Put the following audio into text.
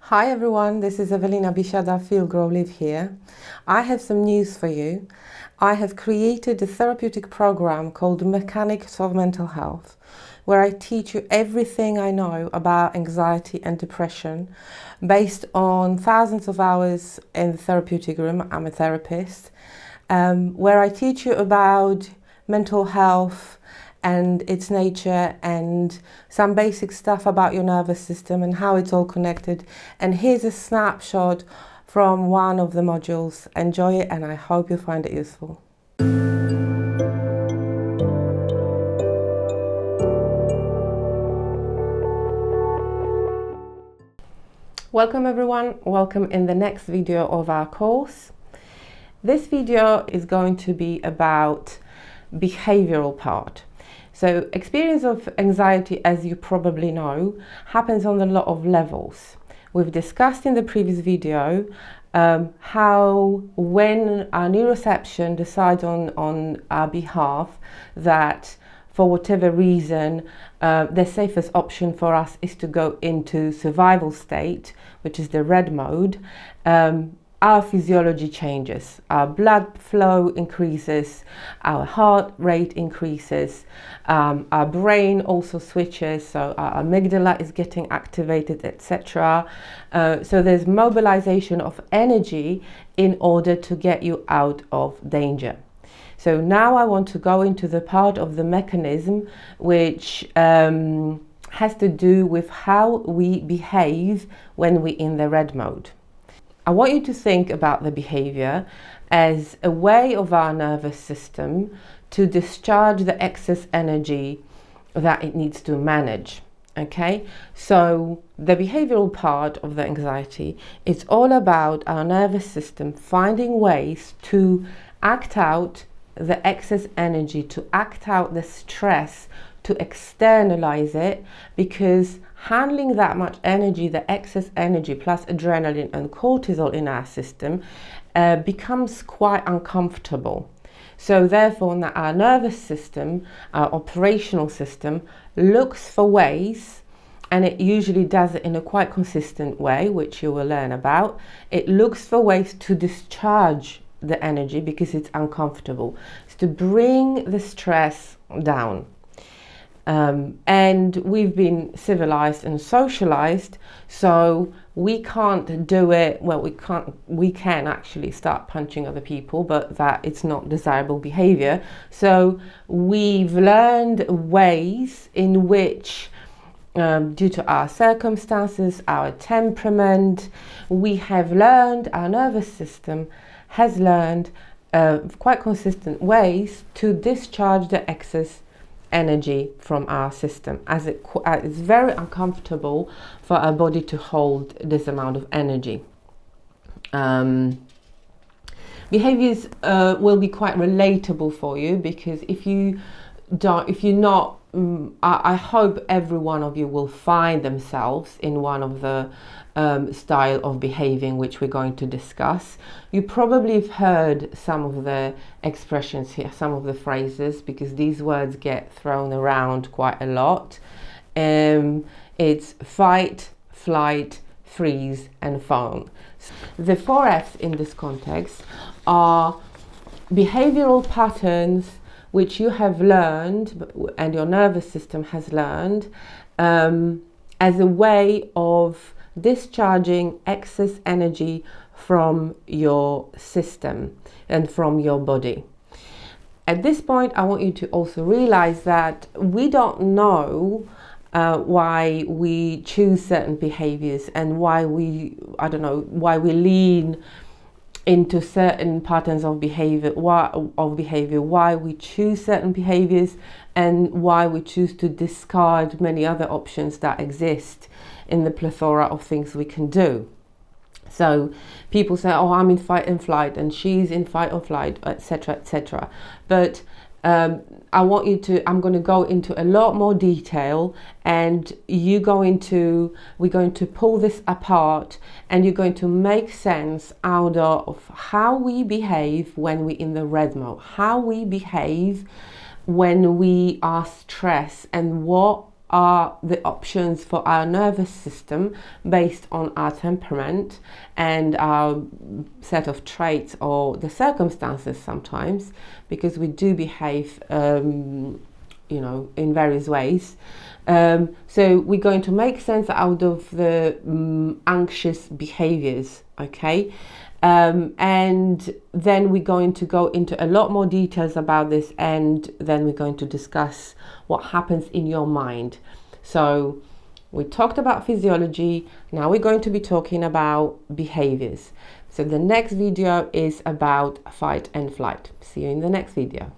Hi everyone, this is Evelina Bishada, Feel Grow Live here. I have some news for you. I have created a therapeutic program called Mechanics of Mental Health, where I teach you everything I know about anxiety and depression based on thousands of hours in the therapeutic room. I'm a therapist, where I teach you about mental health and its nature and some basic stuff about your nervous system and how it's all connected. And here's a snapshot from one of the modules. Enjoy it, and I hope you find it useful. Welcome everyone, welcome in the next video of our course. This video is going to be about behavioral part. So experience of anxiety, as you probably know, happens on a lot of levels. We've discussed in the previous video how when our neuroception decides on our behalf that for whatever reason the safest option for us is to go into survival state, which is the red mode, our physiology changes, our blood flow increases, our heart rate increases, our brain also switches, so our amygdala is getting activated, etc. So there's mobilization of energy in order to get you out of danger. So now I want to go into the part of the mechanism which has to do with how we behave when we're in the red mode. I want you to think about the behavior as a way of our nervous system to discharge the excess energy that it needs to manage. Okay, so the behavioral part of the anxiety is all about our nervous system finding ways to act out the excess energy, to act out the stress, to externalize it, because handling that much energy, the excess energy plus adrenaline and cortisol in our system becomes quite uncomfortable. So therefore our nervous system, our operational system, looks for ways, and it usually does it in a quite consistent way, which you will learn about. It looks for ways to discharge the energy because it's uncomfortable. It's to bring the stress down. And we've been civilized and socialized, so we can't do it. Well, we can actually start punching other people, but that it's not desirable behavior. So we've learned ways in which due to our circumstances, our temperament, we have learned, our nervous system has learned quite consistent ways to discharge the excess energy from our system, as it's very uncomfortable for our body to hold this amount of energy. Behaviors will be quite relatable for you, because if you're not, I hope every one of you will find themselves in one of the style of behaving which we're going to discuss. You probably have heard some of the expressions here, some of the phrases, because these words get thrown around quite a lot. It's fight, flight, freeze and fawn. The 4 F's in this context are behavioral patterns which you have learned and your nervous system has learned as a way of discharging excess energy from your system and from your body. At this point, I want you to also realize that we don't know why we choose certain behaviors and why we lean into certain patterns of behavior, why we choose certain behaviors and why we choose to discard many other options that exist in the plethora of things we can do. So people say, oh, I'm in fight and flight and she's in fight or flight, etc., etc. But I'm going to go into a lot more detail, and we're going to pull this apart, and you're going to make sense out of how we behave when we're in the red mode, how we behave when we are stressed, and what are the options for our nervous system based on our temperament and our set of traits or the circumstances sometimes, because we do behave you know, in various ways. So we're going to make sense out of the anxious behaviors, okay? And then we're going to go into a lot more details about this, and then we're going to discuss what happens in your mind. So we talked about physiology, now we're going to be talking about behaviors. So the next video is about fight and flight. See you in the next video.